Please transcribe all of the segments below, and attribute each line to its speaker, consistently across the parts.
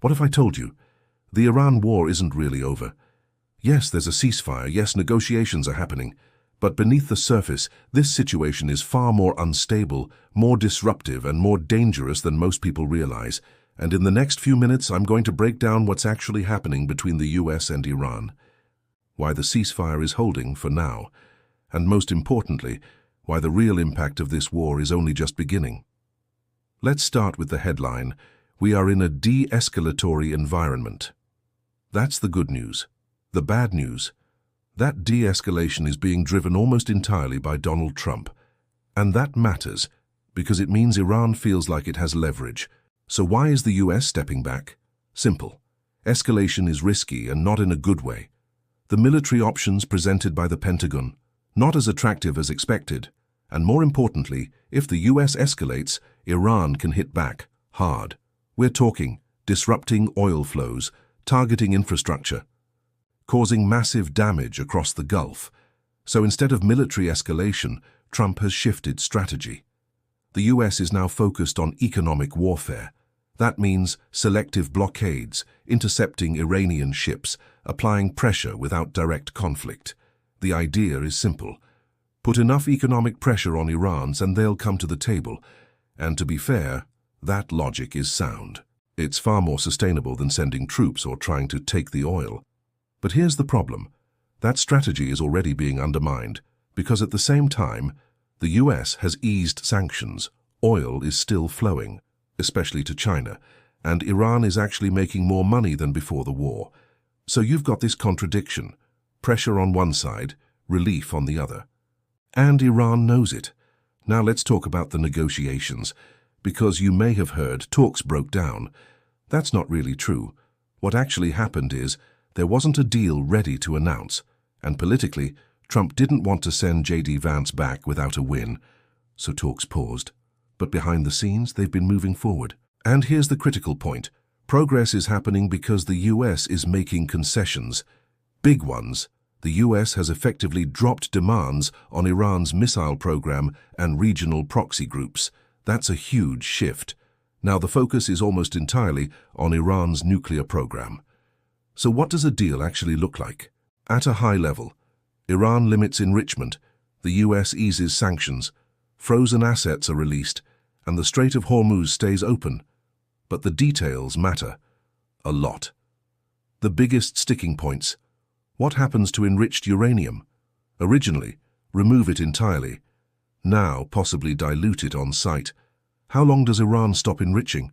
Speaker 1: What if I told you? The Iran war isn't really over. Yes, there's a ceasefire, yes, negotiations are happening. But beneath the surface, this situation is far more unstable, more disruptive, and more dangerous than most people realize. And in the next few minutes, I'm going to break down what's actually happening between the US and Iran. Why the ceasefire is holding for now. And most importantly, why the real impact of this war is only just beginning. Let's start with the headline. We are in a de-escalatory environment. That's the good news. The bad news. That de-escalation is being driven almost entirely by Donald Trump. And that matters, because it means Iran feels like it has leverage. So why is the US stepping back? Simple. Escalation is risky and not in a good way. The military options presented by the Pentagon, not as attractive as expected. And more importantly, if the US escalates, Iran can hit back, hard. We're talking disrupting oil flows, targeting infrastructure, causing massive damage across the Gulf. So instead of military escalation, Trump has shifted strategy. The US is now focused on economic warfare. That means selective blockades, intercepting Iranian ships, applying pressure without direct conflict. The idea is simple. Put enough economic pressure on Iran and they'll come to the table. And to be fair, that logic is sound. It's far more sustainable than sending troops or trying to take the oil. But here's the problem. That strategy is already being undermined, because at the same time, the US has eased sanctions. Oil is still flowing, especially to China, and Iran is actually making more money than before the war. So you've got this contradiction. Pressure on one side, relief on the other. And Iran knows it. Now let's talk about the negotiations, because you may have heard talks broke down. That's not really true. What actually happened is there wasn't a deal ready to announce, and politically, Trump didn't want to send J.D. Vance back without a win, so talks paused. But behind the scenes, they've been moving forward. And here's the critical point. Progress is happening because the US is making concessions. Big ones. The US has effectively dropped demands on Iran's missile program and regional proxy groups. That's a huge shift. Now the focus is almost entirely on Iran's nuclear program. So what does a deal actually look like? At a high level, Iran limits enrichment, the US eases sanctions, frozen assets are released, and the Strait of Hormuz stays open. But the details matter a lot. The biggest sticking points. What happens to enriched uranium? Originally, remove it entirely. Now, possibly dilute it on site. How long does Iran stop enriching?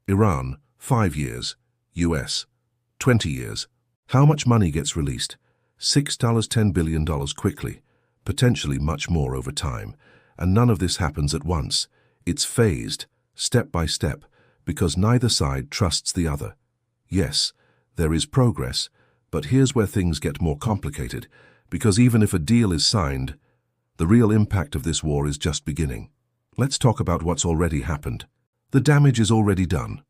Speaker 1: Iran, 5 years. US, 20 years. How much money gets released? $10 billion quickly, potentially much more over time. And none of this happens at once. It's phased, step by step, because neither side trusts the other. Yes, there is progress, but here's where things get more complicated, because even if a deal is signed, the real impact of this war is just beginning. Let's talk about what's already happened. The damage is already done.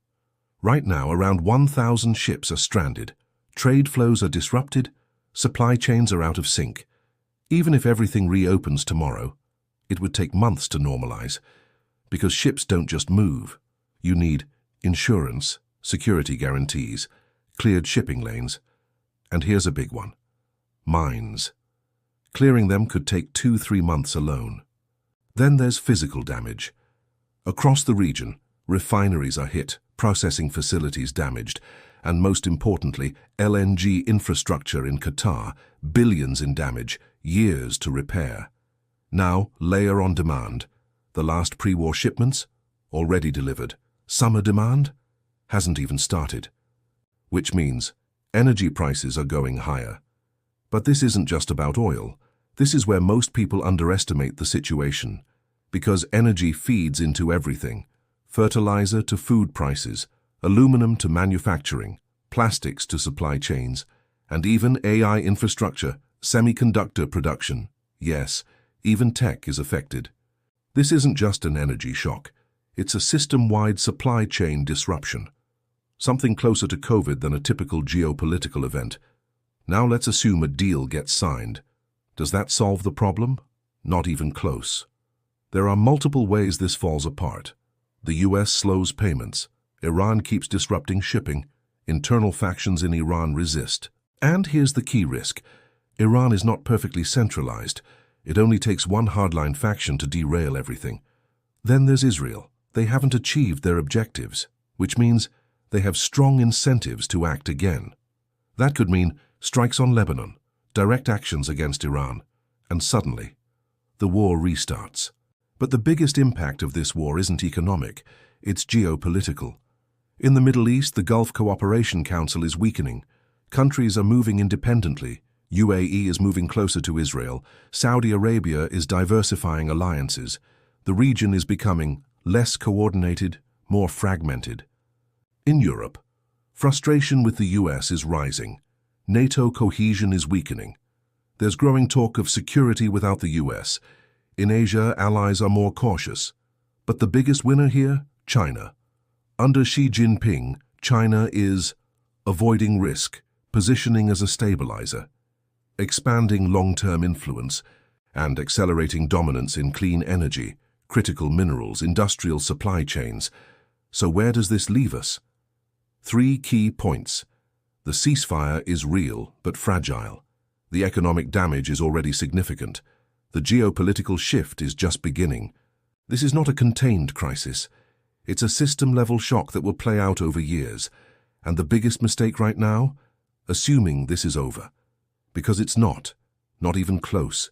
Speaker 1: Right now, around 1,000 ships are stranded. Trade flows are disrupted. Supply chains are out of sync. Even if everything reopens tomorrow, it would take months to normalize, because ships don't just move. You need insurance, security guarantees, cleared shipping lanes. And here's a big one. Mines. Clearing them could take 2-3 months alone. Then there's physical damage. Across the region, refineries are hit, processing facilities damaged, and most importantly, LNG infrastructure in Qatar, billions in damage, years to repair. Now, layer on demand. The last pre-war shipments? Already delivered. Summer demand? Hasn't even started. Which means energy prices are going higher. But this isn't just about oil. This is where most people underestimate the situation, because energy feeds into everything. Fertilizer to food prices, aluminum to manufacturing, plastics to supply chains, and even AI infrastructure, semiconductor production. Yes, even tech is affected. This isn't just an energy shock. It's a system-wide supply chain disruption. Something closer to COVID than a typical geopolitical event. Now let's assume a deal gets signed. Does that solve the problem? Not even close. There are multiple ways this falls apart. The US slows payments. Iran keeps disrupting shipping. Internal factions in Iran resist. And here's the key risk. Iran is not perfectly centralized. It only takes one hardline faction to derail everything. Then there's Israel. They haven't achieved their objectives, which means they have strong incentives to act again. That could mean strikes on Lebanon, direct actions against Iran, and suddenly, the war restarts. But the biggest impact of this war isn't economic, it's geopolitical. In the Middle East, the Gulf Cooperation Council is weakening. Countries are moving independently. UAE is moving closer to Israel. Saudi Arabia is diversifying alliances. The region is becoming less coordinated, more fragmented. In Europe, frustration with the US is rising. NATO cohesion is weakening. There's growing talk of security without the US. In Asia, allies are more cautious. But the biggest winner here? China. Under Xi Jinping, China is avoiding risk, positioning as a stabilizer, expanding long-term influence, and accelerating dominance in clean energy, critical minerals, industrial supply chains. So where does this leave us? 3 key points. The ceasefire is real but fragile. The economic damage is already significant. The geopolitical shift is just beginning. This is not a contained crisis. It's a system-level shock that will play out over years. And the biggest mistake right now? Assuming this is over. Because it's not even close.